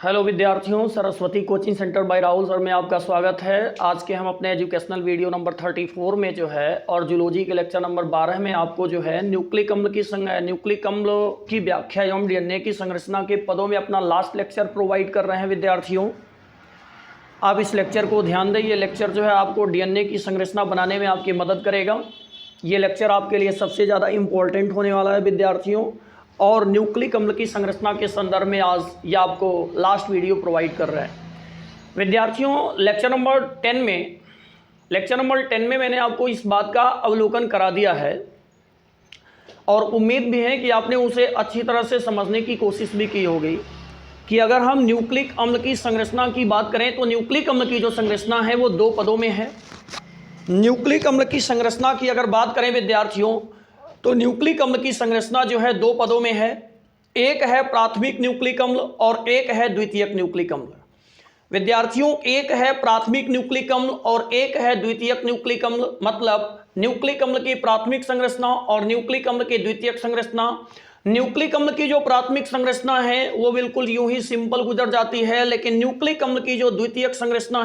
Hello विद्यार्थियों, Saraswati coaching centre by Rahul sir में आपका स्वागत है। आज के हम अपने एजुकेशनल वीडियो नंबर 34 में जो है और जूलॉजी के लेक्चर नंबर 12 में आपको जो है न्यूक्लिक अम्ल की व्याख्या एवं डीएनए की संरचना के पदों में अपना लास्ट लेक्चर प्रोवाइड कर रहे हैं। विद्यार्थियों, आप इस लेक्चर को ध्यान दें। ये लेक्चर जो है आपको डीएनए की संरचना बनाने में आपकी मदद करेगा। ये लेक्चर आपके लिए सबसे ज़्यादा इम्पोर्टेंट होने वाला है विद्यार्थियों। और न्यूक्लिक अम्ल की संरचना के संदर्भ में आज ये आपको लास्ट वीडियो प्रोवाइड कर रहा है। विद्यार्थियों, लेक्चर नंबर 10 में मैंने आपको इस बात का अवलोकन करा दिया है और उम्मीद भी है कि आपने उसे अच्छी तरह से समझने की कोशिश भी की होगी कि अगर हम न्यूक्लिक अम्ल की संरचना की बात करें तो न्यूक्लिक अम्ल की जो संरचना है वो 2 पदों में है। न्यूक्लिक अम्ल की संरचना की अगर बात करें विद्यार्थियों तो न्यूक्लिक अम्ल की संरचना जो है 2 पदों में है। एक है प्राथमिक न्यूक्लिक अम्ल और एक है द्वितीयक न्यूक्लिक अम्ल। विद्यार्थियों, एक है प्राथमिक न्यूक्लिक अम्ल और एक है द्वितीयक न्यूक्लिक अम्ल। मतलब न्यूक्लिक अम्ल की प्राथमिक संरचना और न्यूक्लिक अम्ल की द्वितीयक संरचना। न्यूक्लिक अम्ल की जो प्राथमिक संरचना है वो बिल्कुल यूं ही सिंपल गुजर जाती है, लेकिन न्यूक्लिक अम्ल की जो द्वितीयक संरचना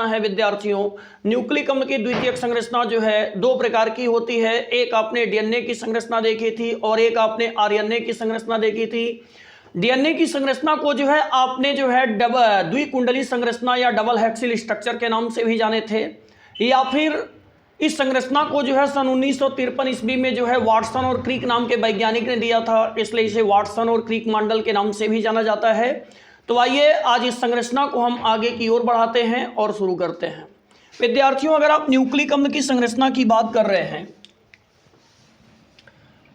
है विद्यार्थियों, न्यूक्लिक अम्ल की द्वितीयक संरचना जो है 2 प्रकार की होती है। एक आपने डीएनए की संरचना देखी थी और एक आपने आरएनए की संरचना देखी थी। डीएनए की संरचना को जो है आपने जो है द्विकुंडली संरचना या डबल हेक्सिल स्ट्रक्चर के नाम से भी जाने थे, या फिर इस संरचना को जो है सन 1953 ईस्वी में जो है वाटसन और क्रिक नाम के वैज्ञानिक ने दिया था, इसलिए इसे वाटसन और क्रिक मॉडल के नाम से भी जाना जाता है। तो आइए आज इस संरचना को हम आगे की ओर बढ़ाते हैं और शुरू करते हैं। विद्यार्थियों, अगर आप न्यूक्लिक अम्ल की संरचना की बात कर रहे हैं,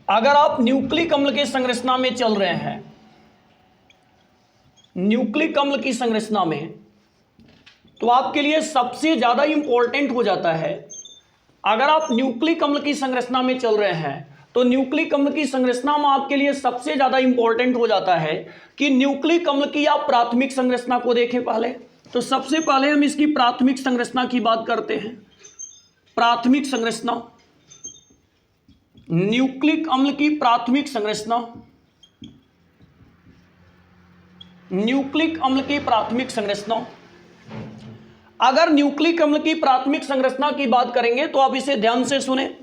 अगर आप न्यूक्लिक अम्ल के संरचना में चल रहे हैं, न्यूक्लिक अम्ल की संरचना में, तो आपके लिए सबसे ज्यादा इंपॉर्टेंट हो जाता है। अगर आप न्यूक्लिक अम्ल की संरचना में चल रहे हैं तो न्यूक्लिक अम्ल की संरचना में आपके लिए सबसे ज्यादा इंपॉर्टेंट हो जाता है कि न्यूक्लिक अम्ल की आप प्राथमिक संरचना को देखें पहले। तो सबसे पहले हम इसकी प्राथमिक संरचना की बात करते हैं। प्राथमिक संरचना, न्यूक्लिक अम्ल की प्राथमिक संरचना, न्यूक्लिक अम्ल की प्राथमिक संरचना। अगर न्यूक्लिक अम्ल की प्राथमिक संरचना की बात करेंगे तो आप इसे ध्यान से सुने।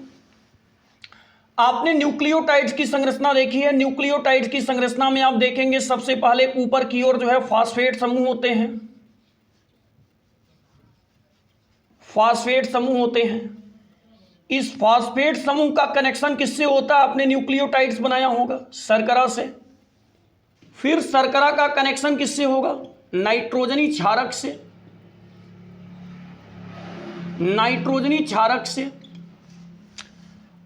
आपने न्यूक्लियोटाइड्स की संरचना देखी है। न्यूक्लियोटाइड्स की संरचना में आप देखेंगे सबसे पहले ऊपर की ओर जो है फास्फेट समूह होते हैं। फास्फेट समूह होते हैं। इस फास्फेट समूह का कनेक्शन किससे होता है? आपने न्यूक्लियोटाइड्स बनाया होगा शर्करा से। फिर शर्करा का कनेक्शन किससे होगा? नाइट्रोजनी क्षारक से। नाइट्रोजनी क्षारक से।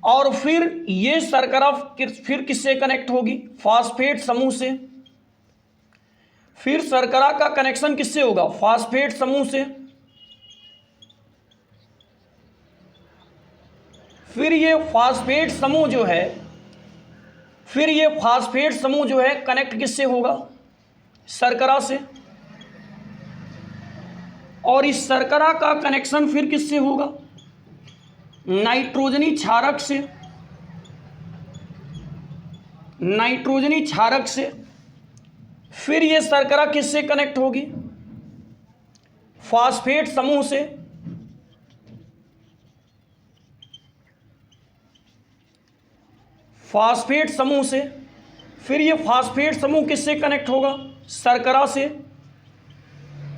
और फिर ये शर्करा फिर किससे कनेक्ट होगी? फास्फेट समूह से। फिर शर्करा का कनेक्शन किससे होगा? फास्फेट समूह से। फिर ये फास्फेट समूह जो है कनेक्ट किससे होगा? शर्करा से। और इस शर्करा का कनेक्शन फिर किससे होगा? नाइट्रोजनी क्षारक से। नाइट्रोजनी क्षारक से। फिर यह शर्करा किससे कनेक्ट होगी? फास्फेट समूह से। फास्फेट समूह से। फिर यह फास्फेट समूह किससे कनेक्ट होगा? शर्करा से।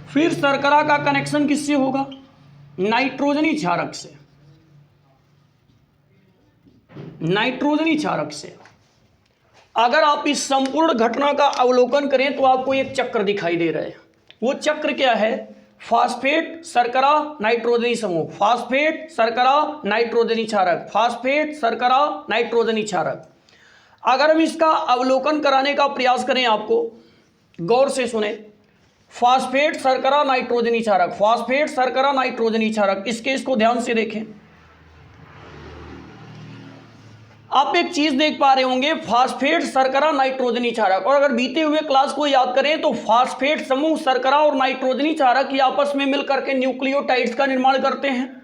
फिर शर्करा का कनेक्शन किससे होगा? नाइट्रोजनी क्षारक से। नाइट्रोजनी क्षारक से। अगर आप इस संपूर्ण घटना का अवलोकन करें तो आपको एक चक्र दिखाई दे रहा है। वो चक्र क्या है? फास्फेट, शर्करा, नाइट्रोजनी समूह। फास्फेट, शर्करा, नाइट्रोजनी क्षारक। फास्फेट, शर्करा, नाइट्रोजनी क्षारक। अगर हम इसका अवलोकन कराने का प्रयास करें, आपको गौर से सुने। फास्फेट, शर्करा, नाइट्रोजनी क्षारक। फास्फेट, शर्करा, नाइट्रोजनी क्षारक। इसको ध्यान से देखें। आप एक चीज देख पा रहे होंगे, फास्फेट, शर्करा, नाइट्रोजनी क्षारक। और अगर बीते हुए क्लास को याद करें तो फास्फेट समूह, शर्करा और नाइट्रोजनी क्षारक ये आपस में मिलकर के न्यूक्लियोटाइड्स का निर्माण करते हैं।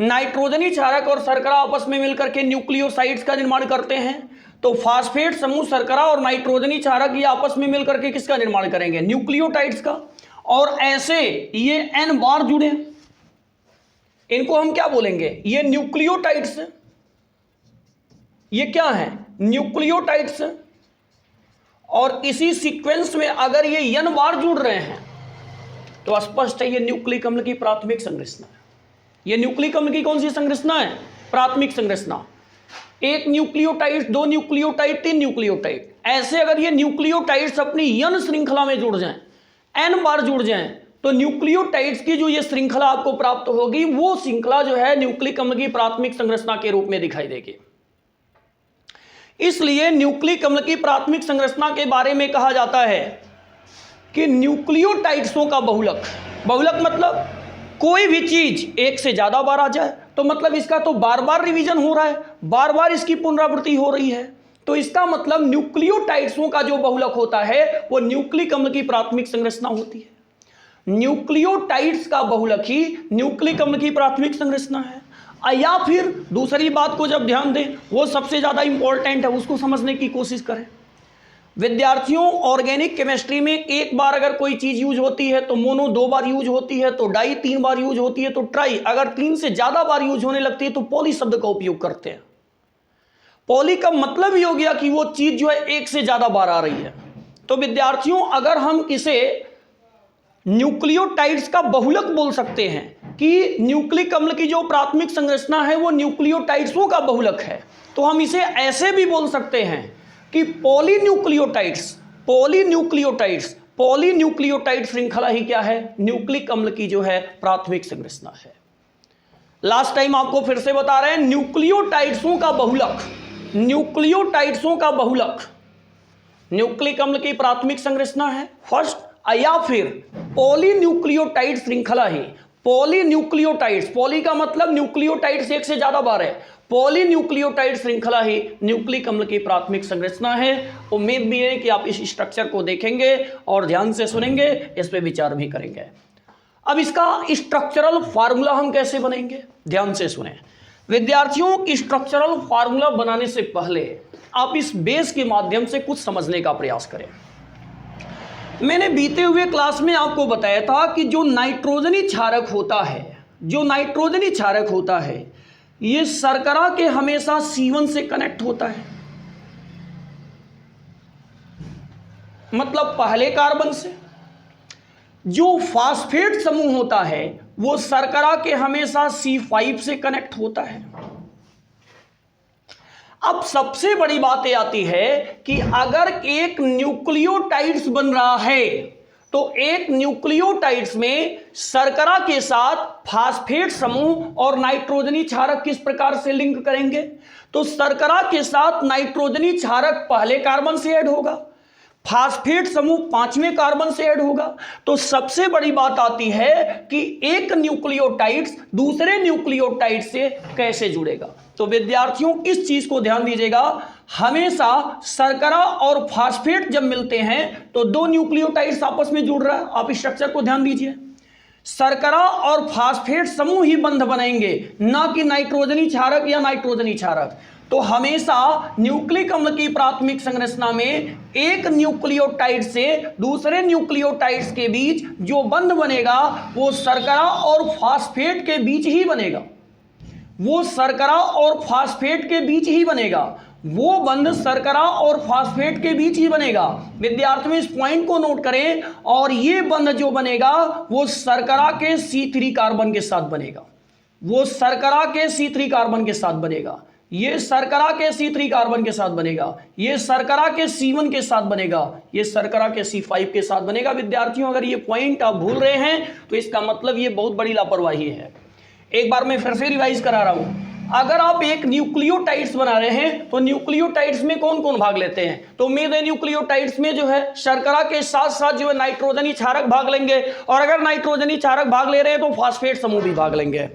नाइट्रोजनी क्षारक और शर्करा आपस में मिलकर के न्यूक्लियोसाइड्स का निर्माण करते हैं। तो फास्फेट समूह शर्करा और नाइट्रोजनी क्षारक ये आपस में मिलकर के किसका निर्माण करेंगे? न्यूक्लियोटाइड्स का। और ऐसे ये N बार जुड़े, इनको हम क्या बोलेंगे? ये न्यूक्लियोटाइड्स। ये क्या है? न्यूक्लियोटाइड्स। और इसी सीक्वेंस में अगर ये N बार जुड़ रहे हैं तो स्पष्ट है ये न्यूक्लिक अम्ल की प्राथमिक संरचना है। ये न्यूक्लिक अम्ल की कौन सी संरचना है? प्राथमिक संरचना। एक न्यूक्लियोटाइड, दो न्यूक्लियोटाइड, तीन न्यूक्लियोटाइड, ऐसे अगर ये न्यूक्लियोटाइड्स अपनी N श्रृंखला में जुड़ जाएं, N बार जुड़ जाएं, तो न्यूक्लियोटाइड्स की जो ये श्रृंखला आपको प्राप्त होगी वो श्रृंखला जो है न्यूक्लिक अम्ल की प्राथमिक संरचना के रूप में दिखाई देगी। इसलिए न्यूक्लिक अम्ल की प्राथमिक संरचना के बारे में कहा जाता है कि न्यूक्लियोटाइड्सों का बहुलक। बहुलक मतलब कोई भी चीज एक से ज्यादा बार आ जाए तो मतलब इसका तो बार बार रिवीजन हो रहा है, बार बार इसकी पुनरावृत्ति हो रही है, तो इसका मतलब न्यूक्लियोटाइड्सों का जो बहुलक होता है वो न्यूक्लिक अम्ल की प्राथमिक संरचना होती है। न्यूक्लियोटाइड्स का बहुलक ही न्यूक्लिक अम्ल की प्राथमिक संरचना है। या फिर दूसरी बात को जब ध्यान दें, वो सबसे ज्यादा इंपॉर्टेंट है, उसको समझने की कोशिश करें। विद्यार्थियों, ऑर्गेनिक केमिस्ट्री में एक बार अगर कोई चीज यूज होती है तो मोनो 2 बार यूज होती है, तो डाई 3 बार यूज होती है, तो ट्राई अगर 3 से ज्यादा बार यूज होने लगती है तो पॉली शब्द का उपयोग करते हैं। पॉली का मतलब ही हो गया कि वो चीज जो है एक से ज्यादा बार आ रही है। तो विद्यार्थियों, अगर हम इसे न्यूक्लियोटाइड्स का बहुलक बोल सकते हैं कि न्यूक्लिक अम्ल की जो प्राथमिक संरचना है वो न्यूक्लियोटाइड्सों का बहुलक है, तो हम इसे ऐसे भी बोल सकते हैं कि पॉलीन्यूक्लियोटाइड श्रृंखला ही क्या है? न्यूक्लिक अम्ल की जो है प्राथमिक संरचना है। लास्ट टाइम आपको फिर से बता रहे हैं, न्यूक्लियोटाइड्सों का बहुलक न्यूक्लिक अम्ल की प्राथमिक संरचना है फर्स्ट, या फिर पॉलीन्यूक्लियोटाइड श्रृंखला ही। पॉलीन्यूक्लियोटाइड्स, पॉली का मतलब न्यूक्लियोटाइड्स एक से ज्यादा बार है, पॉलीन्यूक्लियोटाइड श्रृंखला ही न्यूक्लिक अम्ल की प्राथमिक संरचना है। उम्मीद भी है कि आप इस स्ट्रक्चर को देखेंगे और ध्यान से सुनेंगे, इस पे विचार भी करेंगे। अब इसका स्ट्रक्चरल फार्मूला हम कैसे बनेंगे? ध्यान से सुने विद्यार्थियों, स्ट्रक्चरल फार्मूला बनाने से पहले आप इस बेस के माध्यम से कुछ समझने का प्रयास करें। मैंने बीते हुए क्लास में आपको बताया था कि जो नाइट्रोजनी क्षारक होता है, ये शर्करा के हमेशा C1 से कनेक्ट होता है, मतलब पहले कार्बन से। जो फास्फेट समूह होता है वो शर्करा के हमेशा C5 से कनेक्ट होता है। अब सबसे बड़ी बात यह आती है कि अगर एक न्यूक्लियोटाइड्स बन रहा है तो एक न्यूक्लियोटाइड्स में शर्करा के साथ फास्फेट समूह और नाइट्रोजनी क्षारक किस प्रकार से लिंक करेंगे? तो शर्करा के साथ नाइट्रोजनी क्षारक पहले कार्बन से ऐड होगा, फास्फेट समूह 5वें कार्बन से ऐड होगा। तो सबसे बड़ी बात आती है कि एक न्यूक्लियोटाइड्स दूसरे न्यूक्लियोटाइड से कैसे जुड़ेगा। तो विद्यार्थियों, इस चीज को ध्यान दीजिएगा, हमेशा शर्करा और फास्फेट जब मिलते हैं तो दो न्यूक्लियोटाइड्स आपस में जुड़ रहा है। आप इस स्ट्रक्चर को ध्यान दीजिए, शर्करा और फास्फेट समूह ही बंध बनाएंगे, ना कि नाइट्रोजनी क्षारक या नाइट्रोजनी क्षारक। तो हमेशा न्यूक्लिक अम्ल की प्राथमिक संरचना में एक न्यूक्लियोटाइड से दूसरे न्यूक्लियोटाइड्स के बीच जो बंध बनेगा वो शर्करा और फास्फेट के बीच ही बनेगा। वो शर्करा और फास्फेट के बीच ही बनेगा, वो बंध शर्करा और फास्फेट के बीच ही बनेगा। विद्यार्थियों, इस पॉइंट को नोट करें। और ये बंध जो बनेगा वो शर्करा के C3 कार्बन के साथ बनेगा, वो शर्करा के C3 कार्बन के साथ बनेगा, ये शर्करा के C3 कार्बन के साथ बनेगा, ये शर्करा के C1 के साथ बनेगा, ये शर्करा के C5 के साथ बनेगा। विद्यार्थियों, अगर ये पॉइंट आप भूल रहे हैं तो इसका मतलब ये बहुत बड़ी लापरवाही है। एक बार मैं फिर से रिवाइज करा रहा हूं। अगर आप एक न्यूक्लियोटाइड्स बना रहे हैं तो न्यूक्लियोटाइड्स में कौन कौन भाग लेते हैं? तो उम्मीद है न्यूक्लियोटाइड्स में जो है शर्करा के साथ साथ जो है नाइट्रोजनी क्षारक भाग लेंगे, और अगर नाइट्रोजनी क्षारक भाग ले रहे हैं तो फास्फेट समूह भी भाग लेंगे।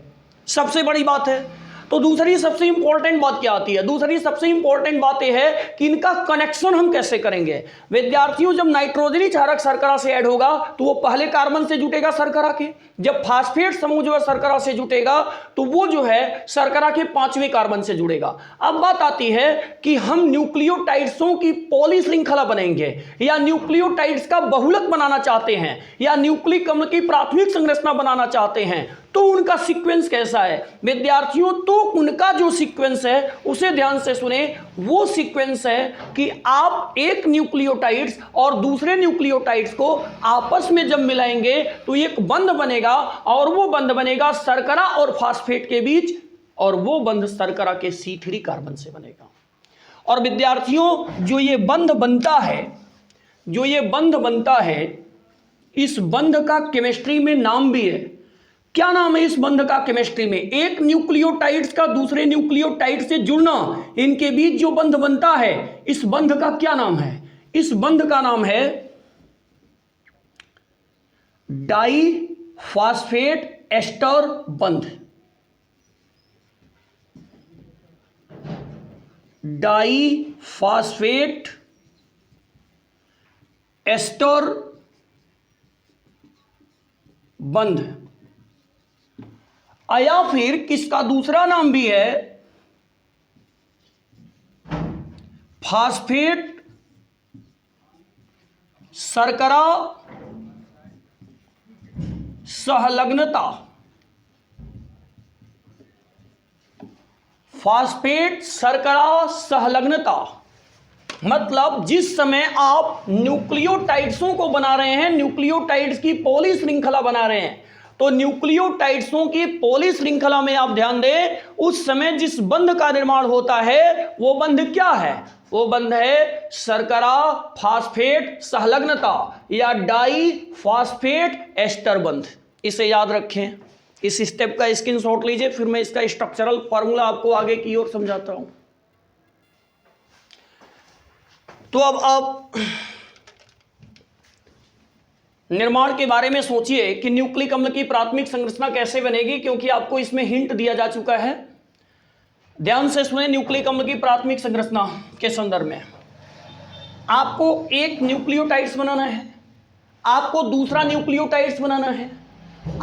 सबसे बड़ी बात है, तो दूसरी सबसे इंपॉर्टेंट बात क्या आती है? दूसरी सबसे इंपॉर्टेंट बात यह है कि इनका कनेक्शन हम कैसे करेंगे। विद्यार्थियों, जब नाइट्रोजनी क्षारक शर्करा से ऐड होगा तो वो पहले कार्बन से जुटेगा शर्करा के, जब फास्फेट समूह जो है शर्करा से जुटेगा तो वो जो है शर्करा के 5वें कार्बन से जुड़ेगा। अब बात आती है कि हम न्यूक्लियोटाइड्सों की पॉली श्रृंखला बनेंगे या न्यूक्लियोटाइड्स का बहुलक बनाना चाहते हैं या न्यूक्लिक अम्ल की प्राथमिक संरचना बनाना चाहते हैं, तो उनका सीक्वेंस कैसा है विद्यार्थियों? तो उनका जो सीक्वेंस है उसे ध्यान से सुने। वो सीक्वेंस है कि आप एक न्यूक्लियोटाइड्स और दूसरे न्यूक्लियोटाइड्स को आपस में जब मिलाएंगे तो एक बंध बनेगा और वो बंध बनेगा शर्करा और फास्फेट के बीच, और वो बंध शर्करा के C3 कार्बन से बनेगा। और विद्यार्थियों, जो ये बंध बनता है, इस बंध का केमिस्ट्री में नाम भी है। क्या नाम है इस बंध का केमिस्ट्री में? एक न्यूक्लियोटाइड्स का दूसरे न्यूक्लियोटाइड से जुड़ना, इनके बीच जो बंध बनता है, इस बंध का क्या नाम है? इस बंध का नाम है डाई फास्फेट एस्टर बंध। डाई फास्फेट एस्टर बंध, या फिर किसका दूसरा नाम भी है फास्फेट शर्करा सहलग्नता। फास्फेट शर्करा सहलग्नता मतलब जिस समय आप न्यूक्लियोटाइड्सों को बना रहे हैं, न्यूक्लियोटाइड्स की पॉली श्रृंखला बना रहे हैं, तो न्यूक्लियोटाइड्सों की पॉली श्रृंखला में आप ध्यान दें, उस समय जिस बंध का निर्माण होता है वो बंध क्या है? वो बंध है शर्करा फास्फेट सहलग्नता या डाई फास्फेट एस्टर बंध। इसे याद रखें, इस स्टेप का स्क्रीनशॉट लीजिए, फिर मैं इसका स्ट्रक्चरल फॉर्मूला आपको आगे की ओर समझाता हूं। तो अब आप निर्माण के बारे में सोचिए कि न्यूक्लिक अम्ल की प्राथमिक संरचना कैसे बनेगी, क्योंकि आपको इसमें हिंट दिया जा चुका है। ध्यान से सुने, न्यूक्लिक अम्ल की प्राथमिक संरचना के संदर्भ में आपको एक न्यूक्लियोटाइड्स बनाना है, आपको दूसरा न्यूक्लियोटाइड्स बनाना है,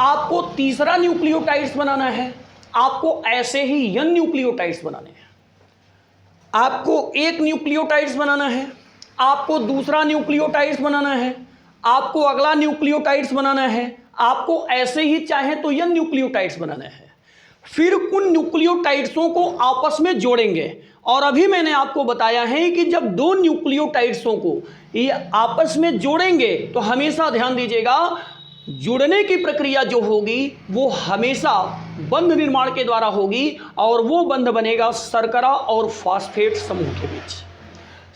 आपको तीसरा न्यूक्लियोटाइड्स बनाना है, आपको ऐसे ही n न्यूक्लियोटाइड्स बनाने हैं। आपको एक न्यूक्लियोटाइड्स बनाना है, आपको दूसरा न्यूक्लियोटाइड्स बनाना है, आपको अगला न्यूक्लियोटाइड्स बनाना है, आपको ऐसे ही चाहे तो n न्यूक्लियोटाइड्स बनाना है। फिर उन न्यूक्लियोटाइड्सों को आपस में जोड़ेंगे। और अभी मैंने आपको बताया है कि जब दो न्यूक्लियोटाइड्सों को ये आपस में जोड़ेंगे तो हमेशा ध्यान दीजिएगा, जुड़ने की प्रक्रिया जो होगी वो हमेशा बंध निर्माण के द्वारा होगी, और वो बंध बनेगा शर्करा और फास्फेट समूह के बीच।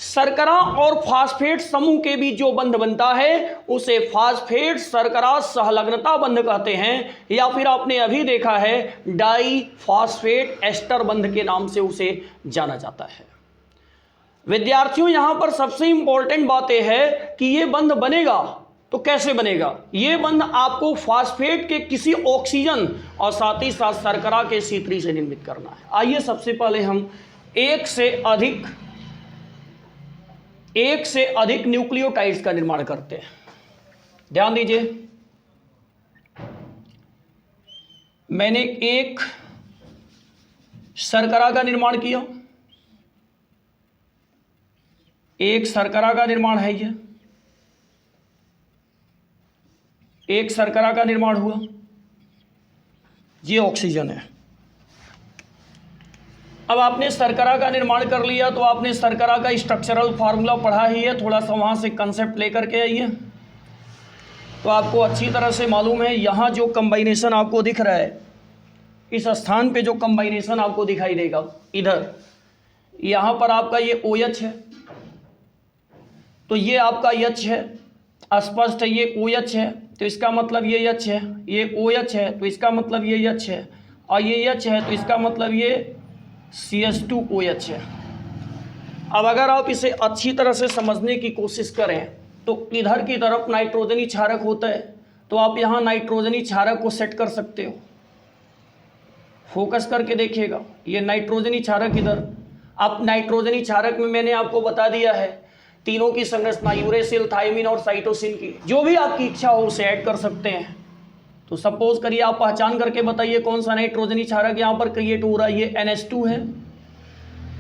शर्करा और फास्फेट समूह के बीच जो बंध बनता है उसे फास्फेट शर्करा सहलग्नता बंध कहते हैं, या फिर आपने अभी देखा है डाई फास्फेट एस्टर बंध के नाम से उसे जाना जाता है। विद्यार्थियों, यहां पर सबसे इंपॉर्टेंट बात यह है कि यह बंध बनेगा तो कैसे बनेगा? यह बंध आपको फास्फेट के किसी ऑक्सीजन और साथ ही साथ शर्करा के C3 से निर्मित करना है। आइए सबसे पहले हम एक से अधिक न्यूक्लियोटाइड्स का निर्माण करते हैं। ध्यान दीजिए, मैंने एक शर्करा का निर्माण किया, एक शर्करा का निर्माण है, ये एक शर्करा का निर्माण हुआ, ये ऑक्सीजन है। अब आपने शर्करा का निर्माण कर लिया तो आपने शर्करा का स्ट्रक्चरल फार्मूला पढ़ा ही है, थोड़ा सा वहाँ से कंसेप्ट लेकर के आइए तो आपको अच्छी तरह से मालूम है। यहाँ जो कम्बाइनेशन आपको दिख रहा है, इस स्थान पे जो कम्बाइनेशन आपको दिखाई देगा, इधर यहाँ पर आपका ये OH है, तो ये आपका H है, स्पष्ट है, ये OH है तो इसका मतलब ये H है, ये OH है तो इसका मतलब ये H है, और ये H है तो इसका मतलब ये CH2OH है। अब अगर आप इसे अच्छी तरह से समझने की कोशिश करें तो इधर की तरफ नाइट्रोजनी क्षारक होता है, तो आप यहाँ नाइट्रोजनी क्षारक को सेट कर सकते हो। फोकस करके देखिएगा, ये नाइट्रोजनी क्षारक इधर। अब नाइट्रोजनी क्षारक में मैंने आपको बता दिया है तीनों की संरचना, यूरेसिल, थायमिन और साइटोसिन की। जो भी आपकी इच्छा हो उसे ऐड कर सकते हैं। तो सपोज करिए आप पहचान करके बताइए कौन सा नाइट्रोजनी क्षारक यहाँ पर क्रिएट हो रहा है। ये NH2 है,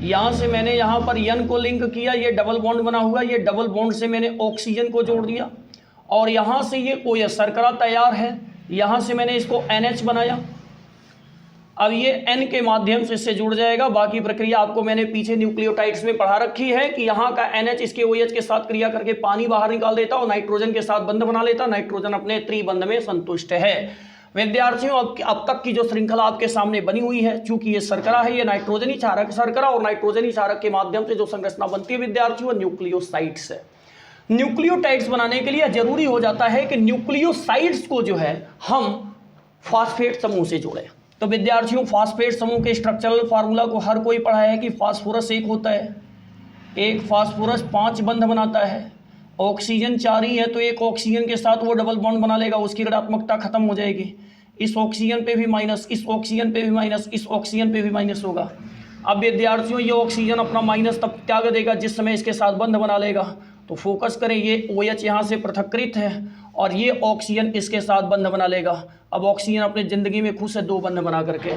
यहाँ से मैंने यहाँ पर N को लिंक किया, ये डबल बॉन्ड बना हुआ, ये डबल बॉन्ड से मैंने ऑक्सीजन को जोड़ दिया, और यहाँ से ये OH शर्करा तैयार है, यहाँ से मैंने इसको NH बनाया। अब ये N के माध्यम से इससे जुड़ जाएगा। बाकी प्रक्रिया आपको मैंने पीछे न्यूक्लियोटाइड्स में पढ़ा रखी है कि यहाँ का NH इसके OH के साथ क्रिया करके पानी बाहर निकाल देता और नाइट्रोजन के साथ बंध बना लेता। नाइट्रोजन अपने त्रिबंध में संतुष्ट है। विद्यार्थियों, अब तक की जो श्रृंखला आपके सामने बनी हुई है, चूंकि ये शर्करा है, ये नाइट्रोजनी क्षारक शर्करा और नाइट्रोजनी क्षारक के माध्यम से जो संरचना बनती है विद्यार्थियों, न्यूक्लियोसाइड्स है। न्यूक्लियोटाइड्स बनाने के लिए जरूरी हो जाता है कि न्यूक्लियोसाइड्स को जो है हम फास्फेट समूह से जोड़ें। तो विद्यार्थियों, फास्फेट समूह के स्ट्रक्चरल फार्मूला को हर कोई पढ़ा है कि फास्फोरस एक होता है, एक फास्फोरस 5 बंध बनाता है, ऑक्सीजन 4 ही है, तो एक ऑक्सीजन के साथ वो डबल बॉन्ड बना लेगा, उसकी ऋणात्मकता खत्म हो जाएगी। इस ऑक्सीजन पे भी माइनस, इस ऑक्सीजन पे भी माइनस, इस ऑक्सीजन पे भी माइनस होगा। अब विद्यार्थियों, ये ऑक्सीजन अपना माइनस तब त्याग देगा जिस समय इसके साथ बंध बना लेगा। तो फोकस करें, ये OH यहाँ से पृथक्कृत है और ये ऑक्सीजन इसके साथ बंध बना लेगा। अब ऑक्सीजन अपनी ज़िंदगी में खुद से 2 बंध बना करके।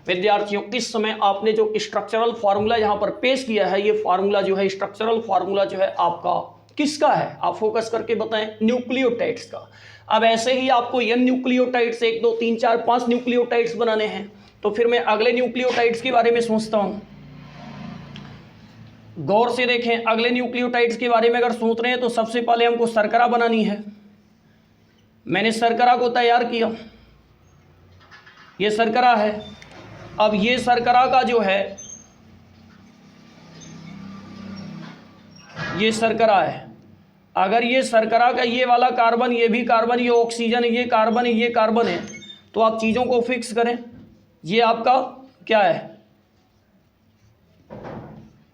विद्यार्थियों, इस समय आपने जो स्ट्रक्चरल फार्मूला यहाँ पर पेश किया है, ये फार्मूला जो है, स्ट्रक्चरल फार्मूला जो है आपका किसका है? आप फोकस करके बताएं। न्यूक्लियोटाइड्स का। अब ऐसे ही आपको N न्यूक्लियोटाइड्स 1 2 3 4 5 न्यूक्लियोटाइड्स बनाने हैं। तो फिर मैं अगले न्यूक्लियोटाइड्स के बारे में सोचता हूँ। गौर से देखें, अगले न्यूक्लियोटाइड्स के बारे में अगर सोच रहे हैं तो सबसे पहले हमको शर्करा बनानी है। मैंने शर्करा को तैयार किया, ये शर्करा है। अब ये शर्करा का जो है, ये शर्करा है। अगर ये शर्करा का ये वाला कार्बन, ये भी कार्बन, ये ऑक्सीजन, ये कार्बन, ये कार्बन है, तो आप चीज़ों को फिक्स करें। ये आपका क्या है?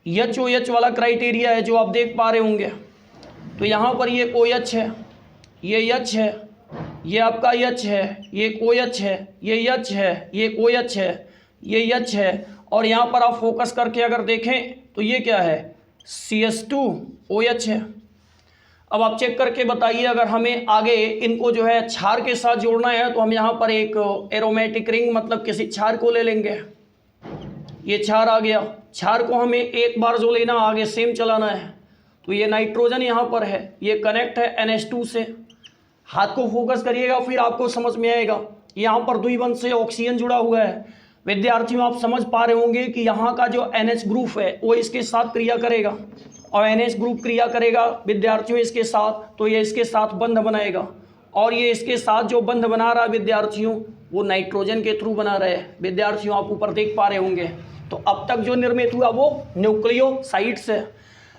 HOH वाला क्राइटेरिया है जो आप देख पा रहे होंगे। तो यहाँ पर ये OH है, ये H है, ये आपका H है, ये OH है, ये H है, ये OH है, ये H है, और यहाँ पर आप फोकस करके अगर देखें तो ये क्या है? CH2OH है। अब आप चेक करके बताइए, अगर हमें आगे इनको जो है क्षार के साथ जोड़ना है तो हम यहाँ पर एक एरोमेटिक रिंग मतलब किसी क्षार को ले लेंगे। ये क्षार आ गया, क्षार को हमें एक बार जो लेना, आगे सेम चलाना है। तो ये नाइट्रोजन यहाँ पर है, ये कनेक्ट है NH2 से। हाथ को फोकस करिएगा, फिर आपको समझ में आएगा। यहाँ पर द्विबंध से ऑक्सीजन जुड़ा हुआ है। विद्यार्थियों, आप समझ पा रहे होंगे कि यहाँ का जो NH ग्रुप है वो इसके साथ क्रिया करेगा, और NH ग्रुप क्रिया करेगा विद्यार्थियों इसके साथ, तो ये इसके साथ बंध बनाएगा, और ये इसके साथ जो बंध बना रहा है विद्यार्थियों, वो नाइट्रोजन के थ्रू बना रहे हैं। विद्यार्थियों, आप ऊपर देख पा रहे होंगे। तो अब तक जो निर्मित हुआ वो न्यूक्लियोसाइड्स है।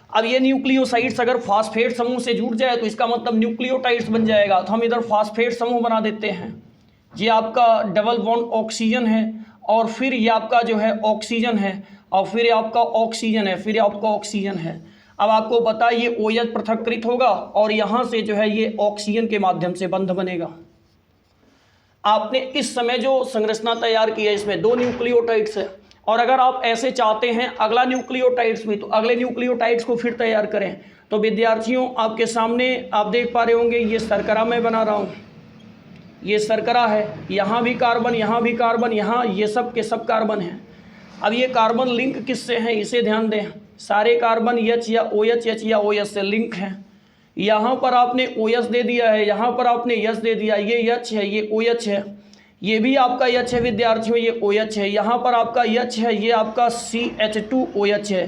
अब ये न्यूक्लियोसाइड्स अगर फास्फेट समूह से जुड़ जाए तो इसका मतलब न्यूक्लियोटाइड्स बन जाएगा। तो हम इधर फास्फेट समूह बना देते हैं। ये आपका डबल बॉन्ड ऑक्सीजन है, और फिर ये आपका जो है ऑक्सीजन है, और फिर ये आपका ऑक्सीजन है, फिर ये आपका ऑक्सीजन है। अब आपको पता है ये OH पृथक्कृत होगा और यहाँ से जो है ये ऑक्सीजन के माध्यम से बंध बनेगा। आपने इस समय जो संरचना तैयार की है इसमें 2 न्यूक्लियोटाइड्स है, और अगर आप ऐसे चाहते हैं अगला न्यूक्लियोटाइड्स में, तो अगले न्यूक्लियोटाइड्स को फिर तैयार करें। तो विद्यार्थियों, आपके सामने आप देख पा रहे होंगे ये शर्करा मैं बना रहा हूँ, ये शर्करा है, यहाँ भी कार्बन, यहाँ भी कार्बन, यहाँ ये सब के सब कार्बन हैं। अब ये कार्बन लिंक किससे हैं इसे ध्यान दें। सारे कार्बन H या OH, H या OH से लिंक हैं। यहाँ पर आपने OH दे दिया है, यहाँ पर आपने H दे दिया, ये H है, ये OH है, ये भी आपका H है विद्यार्थियों, ये OH है, यहाँ पर आपका H है, ये आपका CH2OH है।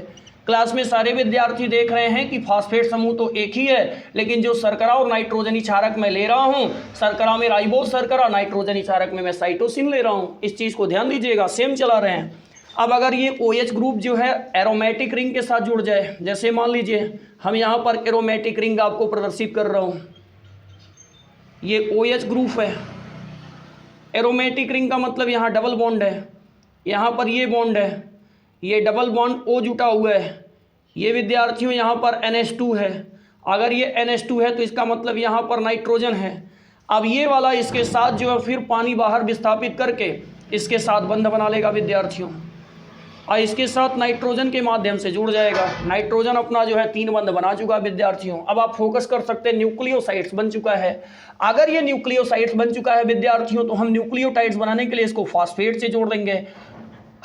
क्लास में सारे विद्यार्थी देख रहे हैं कि फास्फेट समूह तो एक ही है, लेकिन जो शर्करा और नाइट्रोजनी क्षारक मैं ले रहा हूँ, शर्करा में राइबोज शर्करा, नाइट्रोजनी क्षारक में मैं साइटोसिन ले रहा हूँ। इस चीज़ को ध्यान दीजिएगा, सेम चला रहे हैं। अब अगर ये OH ग्रुप जो है एरोमेटिक रिंग के साथ जुड़ जाए, जैसे मान लीजिए हम यहाँ पर एरोमेटिक रिंग आपको प्रदर्शित कर रहा हूँ, ये OH ग्रुप है। एरोमेटिक रिंग का मतलब यहाँ डबल बॉन्ड है, यहाँ पर ये बॉन्ड है, ये डबल बॉन्ड O जुटा हुआ है। ये विद्यार्थियों यहाँ पर NH2 है। अगर ये NH2 है तो इसका मतलब यहाँ पर नाइट्रोजन है। अब ये वाला इसके साथ जो है फिर पानी बाहर विस्थापित करके इसके साथ बंध बना लेगा विद्यार्थियों, और इसके साथ नाइट्रोजन के माध्यम से जुड़ जाएगा। नाइट्रोजन अपना जो है 3 बंध बना चुका विद्यार्थियों। अब आप फोकस कर सकते हैं, न्यूक्लियोसाइड्स बन चुका है। अगर ये न्यूक्लियोसाइड्स बन चुका है विद्यार्थियों, तो हम न्यूक्लियोटाइड्स बनाने के लिए इसको फास्फेट से जोड़ देंगे।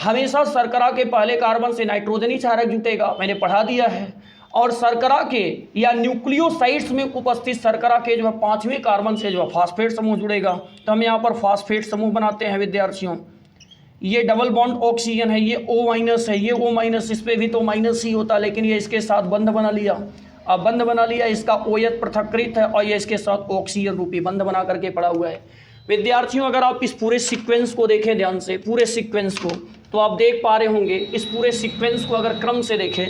हमेशा शर्करा के पहले कार्बन से नाइट्रोजनी चालक जुटेगा, मैंने पढ़ा दिया है। और शर्करा के या न्यूक्लियोसाइड्स में उपस्थित शर्करा के जो है 5वें कार्बन से जो है फास्फेट समूह जुड़ेगा। तो हम यहाँ पर फास्फेट समूह बनाते हैं विद्यार्थियों। ये डबल बॉन्ड ऑक्सीजन है, ये O- है, ये O-, इस पे भी तो माइनस ही होता, लेकिन ये इसके साथ बंध बना लिया। अब बंध बना लिया, इसका OH पृथक्कृत है और ये इसके साथ ऑक्सीजन रूपी बंध बना करके पड़ा हुआ है विद्यार्थियों। अगर आप इस पूरे सीक्वेंस को देखें ध्यान से, पूरे सीक्वेंस को, तो आप देख पा रहे होंगे इस पूरे सीक्वेंस को अगर क्रम से देखें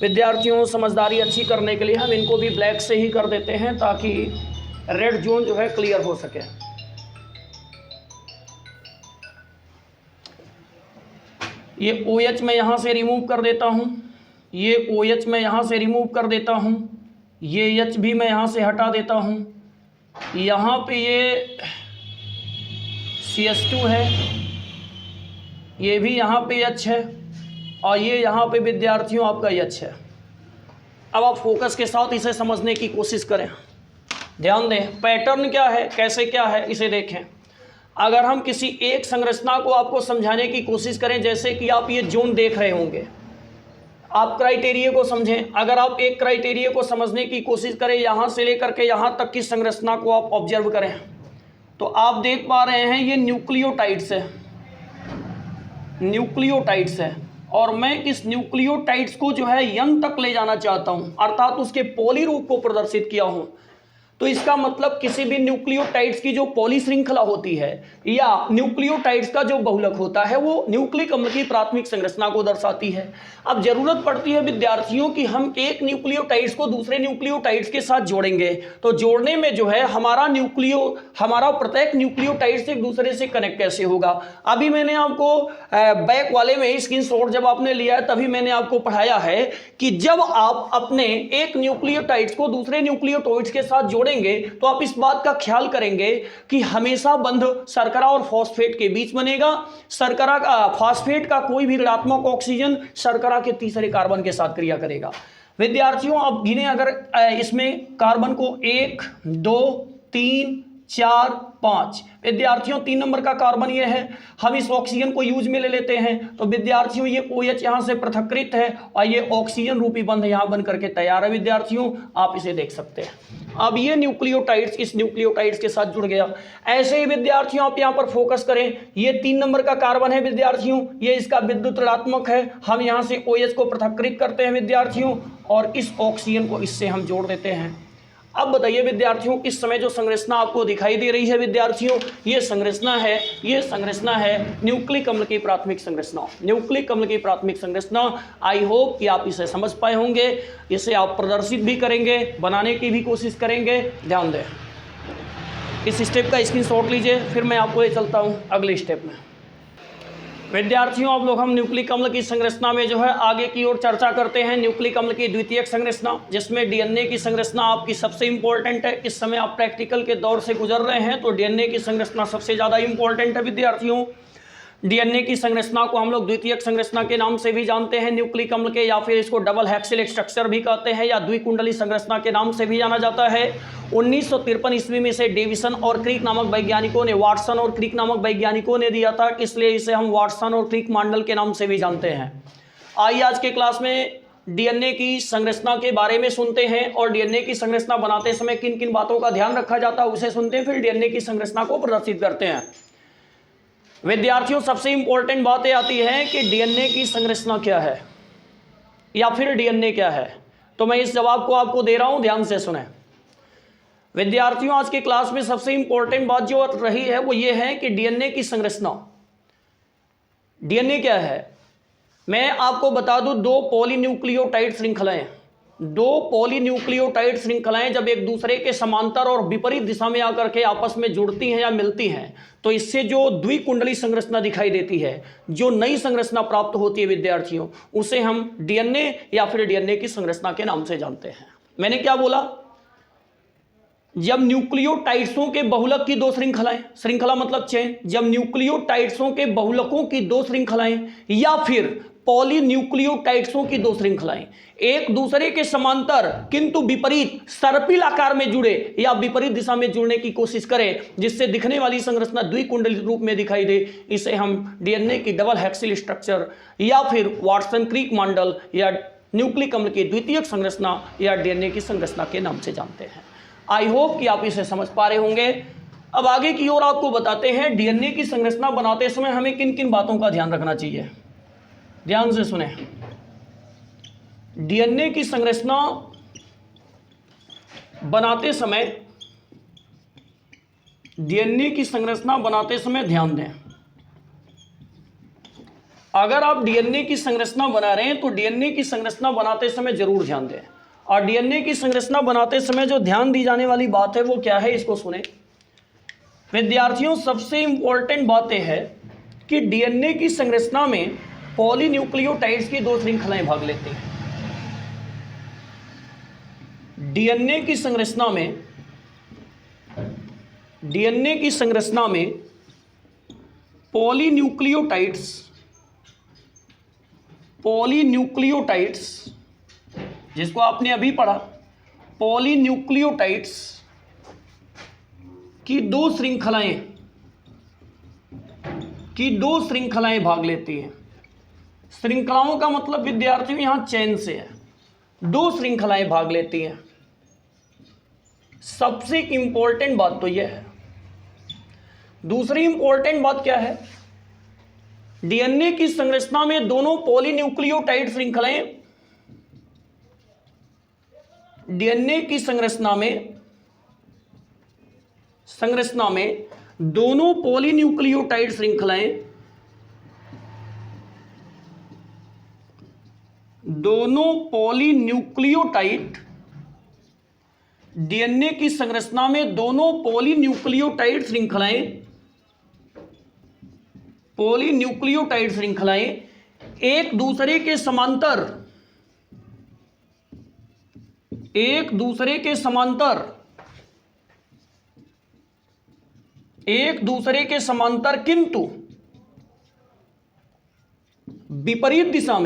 विद्यार्थियों, समझदारी अच्छी करने के लिए हम इनको भी ब्लैक से ही कर देते हैं ताकि रेड जोन जो है क्लियर हो सके। ये OH मैं यहाँ से रिमूव कर देता हूँ, ये OH मैं यहाँ से रिमूव कर देता हूँ, ये H भी मैं यहाँ से हटा देता हूँ। यहाँ पे ये CH2 है, ये भी यहाँ पे H है और ये यहाँ पे विद्यार्थियों आपका H है। अब आप फोकस के साथ इसे समझने की कोशिश करें, ध्यान दें पैटर्न क्या है, कैसे क्या है, इसे देखें। अगर हम किसी एक संरचना को आपको समझाने की कोशिश करें, जैसे कि आप ये जोन देख रहे होंगे, आप क्राइटेरिया को समझें। अगर आप एक क्राइटेरिया को समझने की कोशिश करें, यहाँ से लेकर के यहाँ तक की संरचना को आप ऑब्जर्व करें, तो आप देख पा रहे हैं ये न्यूक्लियोटाइड्स है, न्यूक्लियोटाइड्स है। और मैं इस न्यूक्लियोटाइड्स को जो है यंग तक ले जाना चाहता हूँ, अर्थात उसके पॉली रूप को प्रदर्शित किया हूँ। तो इसका मतलब किसी भी न्यूक्लियोटाइड्स की जो पॉली श्रृंखला होती है या न्यूक्लियोटाइड्स का जो बहुलक होता है वो न्यूक्लिक अम्ल की प्राथमिक संरचना को दर्शाती है। अब जरूरत पड़ती है विद्यार्थियों कि हम एक न्यूक्लियोटाइड्स को दूसरे न्यूक्लियोटाइड्स के साथ जोड़ेंगे, तो जोड़ने में जो है हमारा प्रत्येक न्यूक्लियोटाइड से एक दूसरे से कनेक्ट कैसे होगा। अभी मैंने आपको बैक वाले में स्क्रीनशॉट जब आपने लिया है तभी मैंने आपको पढ़ाया है कि जब आप अपने एक न्यूक्लियोटाइड्स को दूसरे न्यूक्लियोटाइड्स के साथ जोड़ेंगे तो आप इस बात का ख्याल करेंगे कि हमेशा बंध शर्करा और फॉस्फेट के बीच बनेगा। शर्करा का फॉस्फेट का कोई भी ऋणात्मक ऑक्सीजन शर्करा के तीसरे कार्बन के साथ क्रिया करेगा। विद्यार्थियों अब गिने, अगर इसमें कार्बन को 1 2 3 4 5 विद्यार्थियों 3 नंबर का कार्बन ये है। हम इस ऑक्सीजन को यूज में ले लेते हैं, तो विद्यार्थियों ये OH यहाँ से पृथक्कृत है और ये ऑक्सीजन रूपी बंध यहाँ बन करके तैयार है। विद्यार्थियों आप इसे देख सकते हैं। अब ये न्यूक्लियोटाइड्स इस न्यूक्लियोटाइड्स के साथ जुड़ गया। ऐसे ही विद्यार्थियों आप यहाँ पर फोकस करें, ये 3 नंबर का कार्बन है विद्यार्थियों, ये इसका विद्युत ऋणात्मक है। हम यहाँ से OH को पृथक्कृत करते हैं विद्यार्थियों और इस ऑक्सीजन को इससे हम जोड़ देते हैं। अब बताइए विद्यार्थियों, इस समय जो संरचना आपको दिखाई दे रही है विद्यार्थियों, ये संरचना है न्यूक्लिक अम्ल की प्राथमिक संरचना। न्यूक्लिक अम्ल की प्राथमिक संरचना, आई होप कि आप इसे समझ पाए होंगे। इसे आप प्रदर्शित भी करेंगे, बनाने की भी कोशिश करेंगे। ध्यान दें, इस स्टेप का स्क्रीनशॉट लीजिए, फिर मैं आपको ले चलता हूँ अगले स्टेप में। विद्यार्थियों अब लोग हम न्यूक्लिक अम्ल की संरचना में जो है आगे की ओर चर्चा करते हैं। न्यूक्लिक अम्ल की द्वितीयक संरचना, जिसमें DNA की संरचना आपकी सबसे इंपॉर्टेंट है। इस समय आप प्रैक्टिकल के दौर से गुजर रहे हैं तो DNA की संरचना सबसे ज़्यादा इंपॉर्टेंट है विद्यार्थियों। DNA की संरचना को हम लोग द्वितीयक संरचना के नाम से भी जानते हैं न्यूक्लिक अम्ल के, या फिर इसको डबल हेक्सिल स्ट्रक्चर भी कहते हैं या द्विकुंडली संरचना के नाम से भी जाना जाता है। 1953 ईस्वी में इसे डेविसन और क्रिक नामक वैज्ञानिकों ने, वाटसन और क्रिक नामक वैज्ञानिकों ने दिया था, इसलिए इसे हम वाटसन और क्रिक मॉडल के नाम से भी जानते हैं। आइए आज के क्लास में DNA की संरचना के बारे में सुनते हैं और DNA की संरचना बनाते समय किन किन बातों का ध्यान रखा जाता है उसे सुनते हैं, फिर DNA की संरचना को प्रदर्शित करते हैं। विद्यार्थियों सबसे इंपॉर्टेंट बात यह आती है कि DNA की संरचना क्या है या फिर DNA क्या है, तो मैं इस जवाब को आपको दे रहा हूं, ध्यान से सुने। विद्यार्थियों आज की क्लास में सबसे इंपॉर्टेंट बात जो रही है वो ये है कि DNA की संरचना, DNA क्या है। मैं आपको बता दूं, 2 पॉलीन्यूक्लियोटाइड श्रृंखलाएं, 2 पॉलीन्यूक्लियोटाइड श्रृंखलाएं जब एक दूसरे के समांतर और विपरीत दिशा में आकर के आपस में जुड़ती हैं या मिलती हैं तो इससे जो द्विकुंडली संरचना दिखाई देती है, जो नई संरचना प्राप्त होती है विद्यार्थियों, उसे हम DNA या फिर DNA की संरचना के नाम से जानते हैं। मैंने क्या बोला, जब न्यूक्लियोटाइड्सों के बहुलक की दो श्रृंखलाएं, श्रृंखला मतलब चेन, जब न्यूक्लियोटाइड्सों के बहुलकों की दो श्रृंखलाएं या फिर पॉलीन्यूक्लियोटाइड्सों की दो श्रृंखलाएं एक दूसरे के समांतर किंतु विपरीत सर्पिल आकार में जुड़े या विपरीत दिशा में जुड़ने की कोशिश करें, जिससे दिखने वाली संरचना द्विकुंडलित रूप में दिखाई दे, इसे हम डीएनए की डबल हेक्सिल स्ट्रक्चर या फिर वाटसन क्रिक मंडल या न्यूक्लिक अम्ल की द्वितीयक संरचना या डीएनए की संरचना के नाम से जानते हैं। आई होप कि आप इसे समझ पा रहे होंगे। अब आगे की ओर आपको बताते हैं डीएनए की संरचना बनाते समय हमें किन किन बातों का ध्यान रखना चाहिए। ध्यान से सुने। डीएनए की संरचना बनाते समय ध्यान दें। अगर आप डीएनए की संरचना बना रहे हैं तो डीएनए की संरचना बनाते समय जरूर ध्यान दें। और डीएनए की संरचना बनाते समय जो ध्यान दी जाने वाली बात है वो क्या है, इसको सुने विद्यार्थियों। सबसे इंपॉर्टेंट बात यह है कि डीएनए की संरचना में पॉलीन्यूक्लियोटाइड्स की दो श्रृंखलाएं भाग लेती हैं। डीएनए की संरचना में पॉलीन्यूक्लियोटाइड्स जिसको आपने अभी पढ़ा, पॉलीन्यूक्लियोटाइड्स की दो श्रृंखलाएं भाग लेती हैं। श्रृंखलाओं का मतलब विद्यार्थियों यहां चेन से है। दो श्रृंखलाएं भाग लेती हैं। सबसे इंपॉर्टेंट बात तो यह है। दूसरी इंपॉर्टेंट बात क्या है, डीएनए की संरचना में दोनों पॉलीन्यूक्लियोटाइड श्रृंखलाएं डीएनए की संरचना में दोनों पॉलीन्यूक्लियोटाइड डीएनए की संरचना में दोनों पॉलीन्यूक्लियोटाइड श्रृंखलाएं एक दूसरे के समांतर किंतु विपरीत दिशा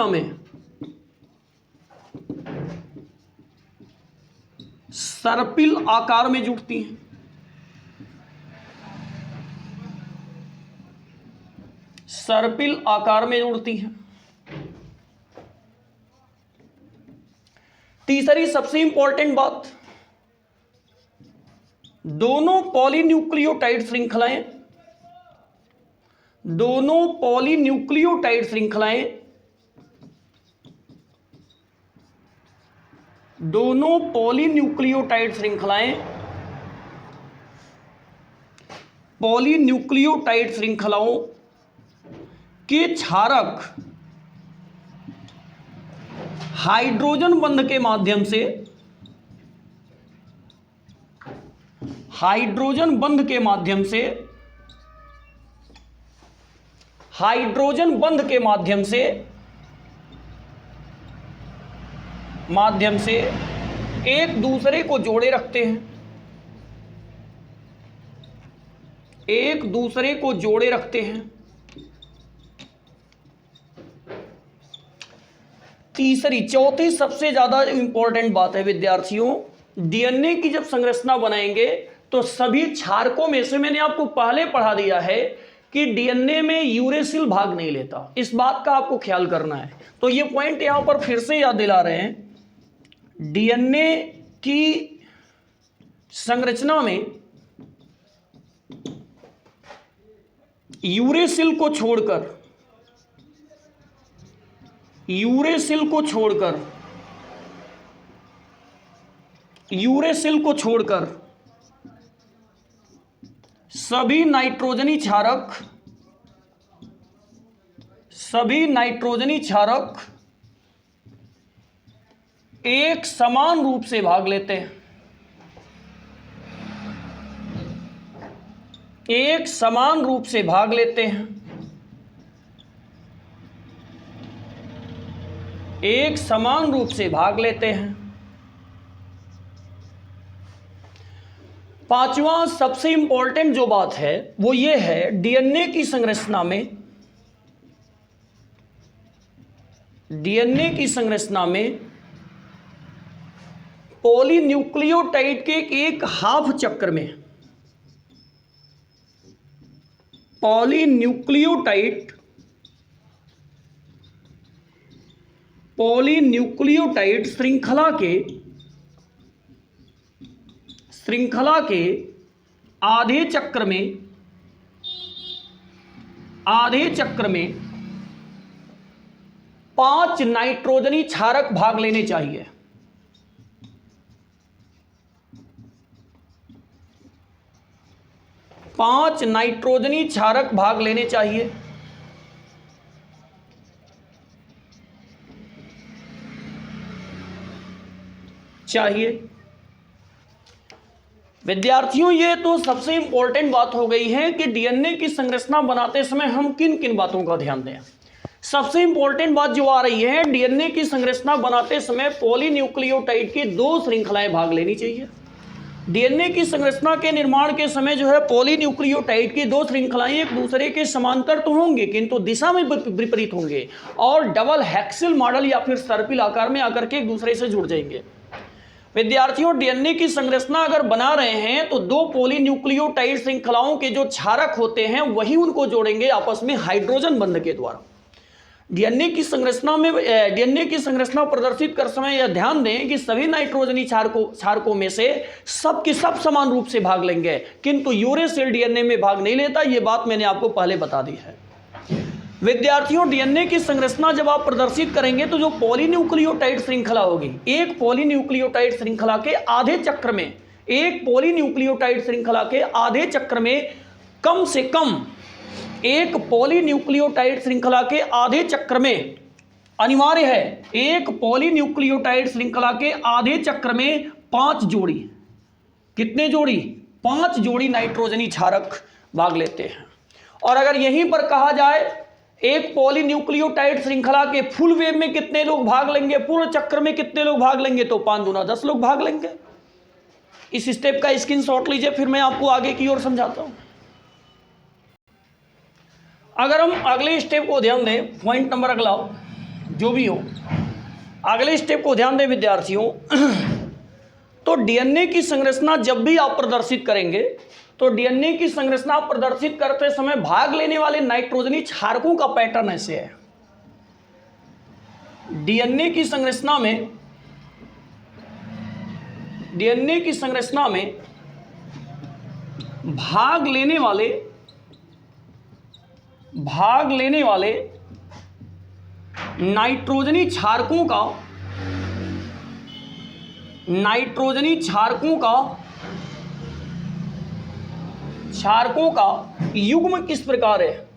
में सर्पिल आकार में जुड़ती हैं। तीसरी सबसे इंपॉर्टेंट बात, दोनों पॉलीन्यूक्लियोटाइड श्रृंखलाओं के क्षारक हाइड्रोजन बंध के माध्यम से एक दूसरे को जोड़े रखते हैं। चौथी सबसे ज्यादा इंपॉर्टेंट बात है विद्यार्थियों, डीएनए की जब संरचना बनाएंगे तो सभी क्षारकों में से मैंने आपको पहले पढ़ा दिया है कि डीएनए में यूरेसिल भाग नहीं लेता। इस बात का आपको ख्याल करना है। तो ये पॉइंट यहां पर फिर से याद दिला रहे हैं। डीएनए की संरचना में यूरेसिल को छोड़कर सभी नाइट्रोजनी क्षारक एक समान रूप से भाग लेते हैं। एक समान रूप से भाग लेते हैं। पांचवा सबसे इंपॉर्टेंट जो बात है वो ये है, डीएनए की संरचना में पॉलीन्यूक्लियोटाइड के एक हाफ चक्र में पॉलीन्यूक्लियोटाइड श्रृंखला के आधे चक्र में 5 नाइट्रोजनी क्षारक भाग लेने चाहिए। 5 नाइट्रोजनी क्षारक भाग लेने चाहिए। विद्यार्थियों, ये तो सबसे इंपॉर्टेंट बात हो गई है कि डीएनए की संरचना बनाते समय हम किन किन बातों का ध्यान दें। सबसे इंपॉर्टेंट बात जो आ रही है, डीएनए की संरचना बनाते समय पॉलीन्यूक्लियोटाइड की 2 श्रृंखलाएं भाग लेनी चाहिए। डीएनए की संरचना के निर्माण के समय जो है पॉलीन्यूक्लियोटाइड की 2 श्रृंखलाएं एक दूसरे के समांतर तो होंगे, किंतु दिशा में विपरीत होंगे और डबल हेक्सिल मॉडल या फिर सर्पिल आकार में आकर के एक दूसरे से जुड़ जाएंगे। विद्यार्थियों, डीएनए की संरचना अगर बना रहे हैं तो 2 पॉलीन्यूक्लियोटाइड श्रृंखलाओं के जो क्षारक होते हैं वही उनको जोड़ेंगे आपस में हाइड्रोजन बंध के द्वारा। डीएनए की संरचना प्रदर्शित कर समय यह ध्यान दें कि सभी नाइट्रोजनी क्षारकों में से सब के सब समान रूप से भाग लेंगे, किंतु यूरेसिल डीएनए में भाग नहीं लेता। यह बात मैंने आपको पहले बता दी है। विद्यार्थियों, डीएनए की संरचना जब आप प्रदर्शित करेंगे तो जो पॉलीन्यूक्लियोटाइड श्रृंखला होगी, एक पॉलीन्यूक्लियोटाइड श्रृंखला के आधे चक्र में कम से कम एक पॉलीन्यूक्लियोटाइड श्रृंखला के आधे चक्र में अनिवार्य है, एक पॉलीन्यूक्लियोटाइड श्रृंखला के आधे चक्र में 5 जोड़ी, कितने जोड़ी? 5 जोड़ी नाइट्रोजनी क्षारक भाग लेते हैं। और अगर यहीं पर कहा जाए एक पॉलीन्यूक्लियोटाइड श्रृंखला के फुल वेव में कितने लोग भाग लेंगे, पूर्ण चक्र में कितने लोग भाग लेंगे, तो 5 दूना 10 लोग भाग लेंगे। इस स्टेप का स्क्रीनशॉट लीजिए, फिर मैं आपको आगे की ओर समझाता हूं। अगर हम अगले स्टेप को ध्यान दें, पॉइंट नंबर अगला जो भी हो, अगले स्टेप को ध्यान दें विद्यार्थियों, तो डीएनए की संरचना जब भी आप प्रदर्शित करेंगे तो डीएनए की संरचना प्रदर्शित करते समय भाग लेने वाले नाइट्रोजनी क्षारकों का पैटर्न ऐसे है। डीएनए की संरचना में भाग लेने वाले नाइट्रोजनी क्षारकों का युग्म किस प्रकार है?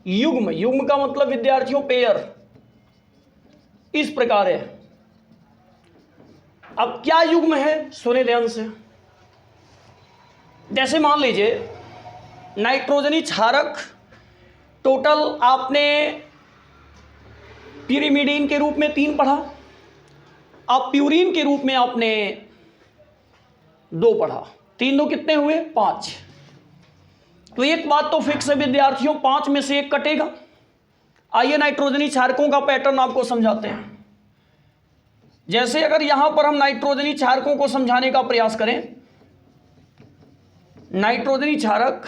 युग्म का मतलब विद्यार्थियों पेयर, इस प्रकार है। अब क्या युग्म है, सुने ध्यान से। जैसे मान लीजिए नाइट्रोजनी क्षारक टोटल आपने पिरिमिडीन के रूप में 3 पढ़ा, अब प्यूरिन के रूप में आपने 2 पढ़ा, 3 2 कितने हुए? 5। तो एक बात तो फिक्स है विद्यार्थियों, 5 में से 1 कटेगा। आइए नाइट्रोजनी क्षारकों का पैटर्न आपको समझाते हैं। जैसे अगर यहां पर हम नाइट्रोजनी क्षारकों को समझाने का प्रयास करें, नाइट्रोजनी क्षारक,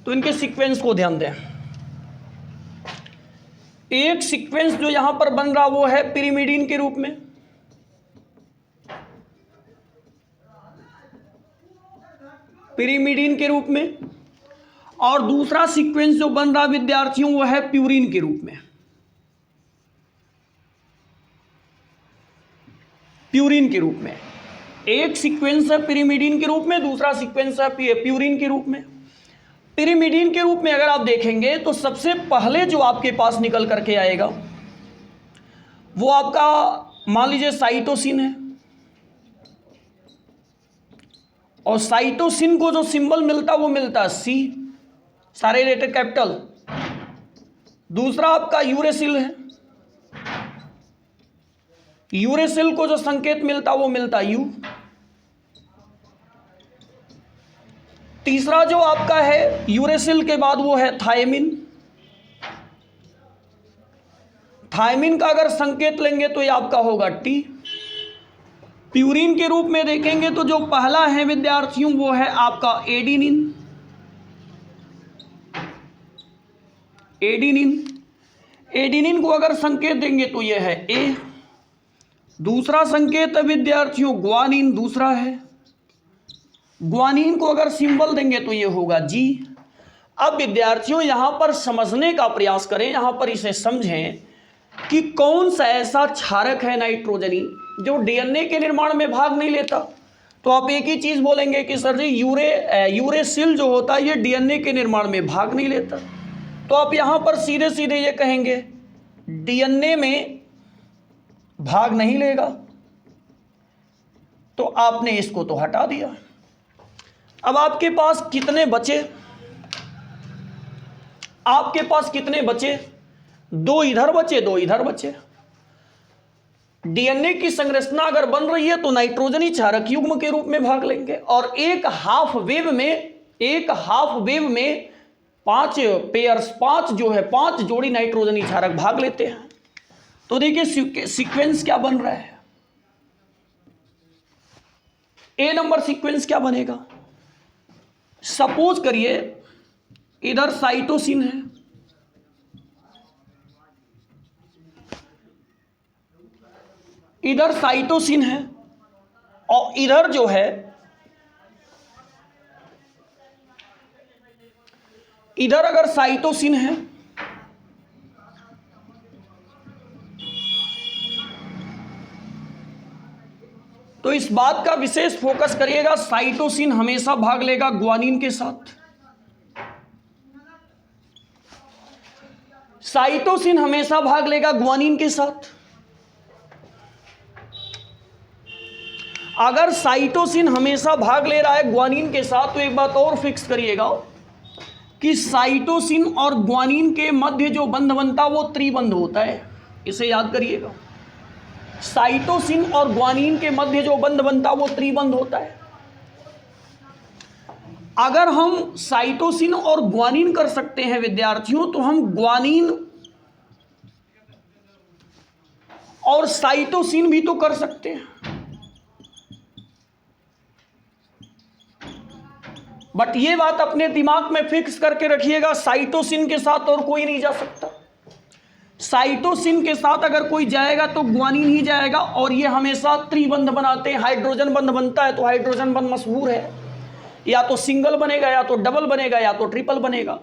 तो इनके सीक्वेंस को ध्यान दें। एक सीक्वेंस जो यहां पर बन रहा वो है पिरिमिडीन के रूप में, और दूसरा सीक्वेंस जो बन रहा विद्यार्थियों वो है प्यूरिन के रूप में। एक सीक्वेंस है पिरिमिडीन के रूप में, दूसरा सीक्वेंस है प्यूरिन के रूप में। पिरिमिडीन के रूप में अगर आप देखेंगे तो सबसे पहले जो आपके पास निकल करके आएगा वो आपका मान लीजिए साइटोसिन है, और साइटोसिन को जो सिंबल मिलता वो मिलता है C, सारे लेटर कैपिटल। दूसरा आपका यूरेसिल है, यूरेसिल को जो संकेत मिलता वो मिलता U। तीसरा जो आपका है यूरेसिल के बाद वो है थायमिन। थायमिन का अगर संकेत लेंगे तो ये आपका होगा टी। प्यूरिन के रूप में देखेंगे तो जो पहला है विद्यार्थियों वो है आपका एडिनिन। एडिनिन को अगर संकेत देंगे तो ये है ए। दूसरा संकेत है विद्यार्थियों ग्वानिन, दूसरा है। ग्वानिन को अगर सिंबल देंगे तो ये होगा जी। अब विद्यार्थियों यहां पर समझने का प्रयास करें, यहां पर इसे समझें कि कौन सा ऐसा क्षारक है नाइट्रोजनी जो डीएनए के निर्माण में भाग नहीं लेता। तो आप एक ही चीज बोलेंगे कि सर जी यूरेसिल जो होता है ये डीएनए के निर्माण में भाग नहीं लेता। तो आप यहां पर सीधे सीधे ये कहेंगे डीएनए में भाग नहीं लेगा, तो आपने इसको तो हटा दिया। अब आपके पास कितने बचे? आपके पास कितने बचे? दो इधर बचे, दो इधर बचे। डीएनए की संरचना अगर बन रही है तो नाइट्रोजनी क्षारक युग्म के रूप में भाग लेंगे, और एक हाफ वेव में 5 पेयर्स, 5 जोड़ी नाइट्रोजनी क्षारक भाग लेते हैं। तो देखिए सीक्वेंस क्या बन रहा है। ए नंबर सीक्वेंस क्या बनेगा? सपोज करिए इधर साइटोसिन है, इधर साइटोसिन है, और इधर जो है इधर अगर साइटोसिन है तो इस बात का विशेष फोकस करिएगा, साइटोसिन हमेशा भाग लेगा ग्वानिन के साथ। साइटोसिन हमेशा भाग लेगा ग्वानिन के साथ। अगर साइटोसिन हमेशा भाग ले रहा है ग्वानिन के साथ तो एक बात और फिक्स करिएगा कि साइटोसिन और ग्वानिन के मध्य जो बंध बनता वो त्रिबंध होता है। इसे याद करिएगा, साइटोसिन और ग्वानिन के मध्य जो बंध बनता वो त्रिबंध होता है। अगर हम साइटोसिन और ग्वानिन कर सकते हैं विद्यार्थियों, तो हम ग्वानिन और साइटोसिन भी तो कर सकते हैं। बट ये बात अपने दिमाग में फिक्स करके रखिएगा, साइटोसिन के साथ और कोई नहीं जा सकता। साइटोसिन के साथ अगर कोई जाएगा तो ग्वानिन ही जाएगा, और ये हमेशा त्रिबंध बनाते हैं। हाइड्रोजन बंध बनता है तो हाइड्रोजन बंध मशहूर है, या तो सिंगल बनेगा, या तो डबल बनेगा, या तो ट्रिपल बनेगा।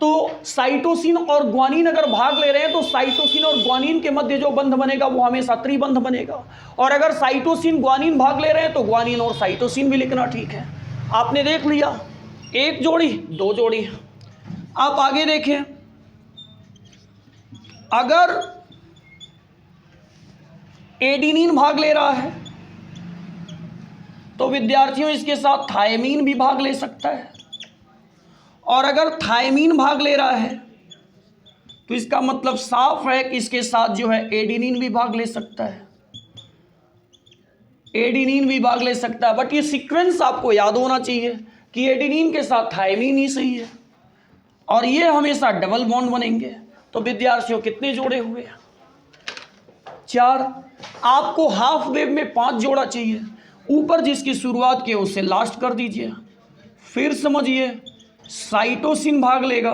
तो साइटोसिन और ग्वानिन अगर भाग ले रहे हैं तो साइटोसिन और ग्वानिन के मध्य जो बंध बनेगा वो हमेशा त्रिबंध बनेगा। और अगर साइटोसिन ग्वानिन भाग ले रहे हैं तो ग्वानिन और साइटोसिन भी लिखना ठीक है। आपने देख लिया, एक जोड़ी, दो जोड़ी। आप आगे देखें, अगर एडिनिन भाग ले रहा है तो विद्यार्थियों इसके साथ थायमीन भी भाग ले सकता है, और अगर थायमीन भाग ले रहा है तो इसका मतलब साफ है कि इसके साथ जो है एडिनिन भी भाग ले सकता है। एडिनिन भी भाग ले सकता है, बट ये सीक्वेंस आपको याद होना चाहिए कि एडिनिन के साथ थायमीन ही सही है, और ये हमेशा डबल बॉन्ड बनेंगे। तो विद्यार्थियों कितने जोड़े हुए? 4। आपको हाफ वेव में 5 जोड़ा चाहिए। ऊपर जिसकी शुरुआत की उससे लास्ट कर दीजिए। फिर समझिए, साइटोसिन भाग लेगा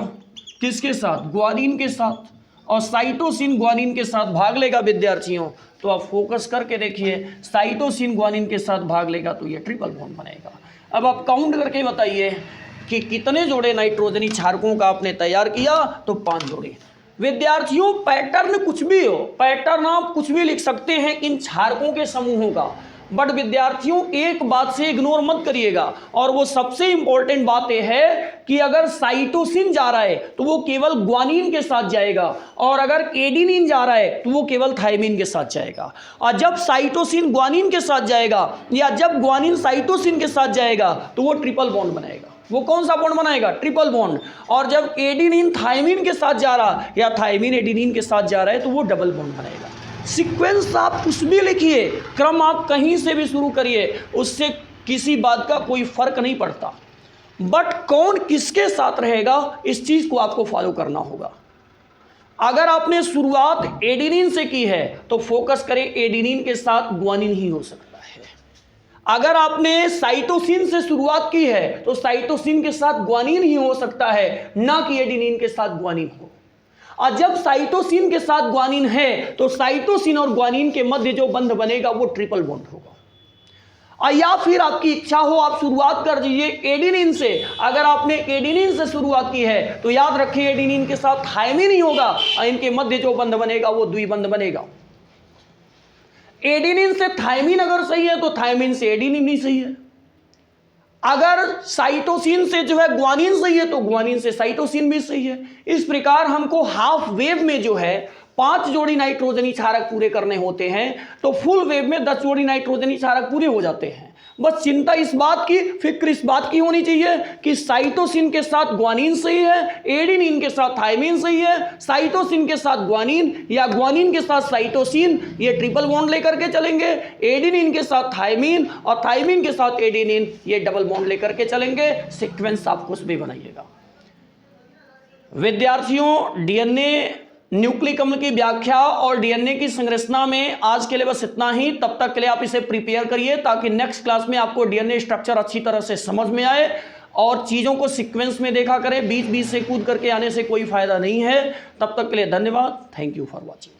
किसके साथ? ग्वानिन के साथ, और साइटोसिन ग्वानिन के साथ भाग लेगा विद्यार्थियों। तो आप फोकस करके देखिए, साइटोसिन ग्वानिन के साथ भाग लेगा तो ये ट्रिपल बॉन्ड बनेगा। अब आप काउंट करके बताइए कि कितने जोड़े नाइट्रोजनी क्षारकों का आपने तैयार किया? तो 5 जोड़े। विद्यार्थियों पैटर्न कुछ भी हो, पैटर्न आप कुछ भी लिख सकते हैं इन क्षारकों के समूहों का, बट विद्यार्थियों एक बात से इग्नोर मत करिएगा, और वो सबसे इंपॉर्टेंट बात यह है कि अगर साइटोसिन जा रहा है तो वो केवल ग्वानिन के साथ जाएगा, और अगर एडिनिन जा रहा है तो वो केवल थायमीन के साथ जाएगा। और जब साइटोसिन ग्वानिन के साथ जाएगा या जब ग्वानिन साइटोसिन के साथ जाएगा तो वो ट्रिपल बॉन्ड बनाएगा। वो कौन सा बॉन्ड बनाएगा? Triple bond. और जब एडिनिन थायमीन के साथ जा रहा या थायमीन एडिनिन के साथ जा रहा है तो वो डबल बॉन्ड बनाएगा। सीक्वेंस आप कुछ भी लिखिए, क्रम आप कहीं से भी शुरू करिए, उससे किसी बात का कोई फर्क नहीं पड़ता। बट कौन किसके साथ रहेगा इस चीज को आपको फॉलो करना होगा। अगर आपने शुरुआत एडेनिन से की है तो फोकस करें एडेनिन के साथ ग्वानिन ही हो सकता है। अगर आपने साइटोसिन से शुरुआत की है तो साइटोसिन के साथ ग्वानिन ही हो सकता है, ना कि एडेनिन के साथ ग्वानिन हो। और जब साइटोसिन के साथ ग्वानिन है तो साइटोसिन और ग्वानिन के मध्य जो बंध बनेगा वो ट्रिपल बॉन्ड होगा। और या फिर आपकी इच्छा हो आप शुरुआत कर दीजिए एडेनिन से। अगर आपने एडेनिन से शुरुआत की है तो याद रखिए एडेनिन के साथ थायमिन ही होगा और इनके मध्य जो बंध बनेगा वो द्विबंध बनेगा। एडेनिन से थायमिन अगर सही है तो थायमिन से एडेनिन ही सही है। अगर साइटोसिन से जो है ग्वानिन सही है तो ग्वानिन से साइटोसिन भी सही है। इस प्रकार हमको हाफ वेव में जो है 5 जोड़ी नाइट्रोजनी क्षारक पूरे करने होते हैं, तो फुल वेव में 10 जोड़ी नाइट्रोजनी क्षारक पूरे हो जाते हैं। बस चिंता इस बात की, फिक्र इस बात की होनी चाहिए कि साइटोसिन के साथ ग्वानिन सही है, एडेनिन के साथ थायमिन सही है, साइटोसिन के साथ ग्वानिन या ग्वानिन के साथ साइटोसिन ये ट्रिपल बॉन्ड लेकर के चलेंगे, एडेनिन के साथ थायमिन और थायमिन के साथ एडेनिन ये डबल बॉन्ड लेकर के चलेंगे। सीक्वेंस आप कुछ भी बनाइएगा। विद्यार्थियों, डीएनए न्यूक्लिक अम्ल की व्याख्या और डीएनए की संरचना में आज के लिए बस इतना ही। तब तक के लिए आप इसे प्रिपेयर करिए ताकि नेक्स्ट क्लास में आपको डीएनए स्ट्रक्चर अच्छी तरह से समझ में आए और चीज़ों को सीक्वेंस में देखा करें। बीच बीच से कूद करके आने से कोई फायदा नहीं है। तब तक के लिए धन्यवाद। Thank you for watching.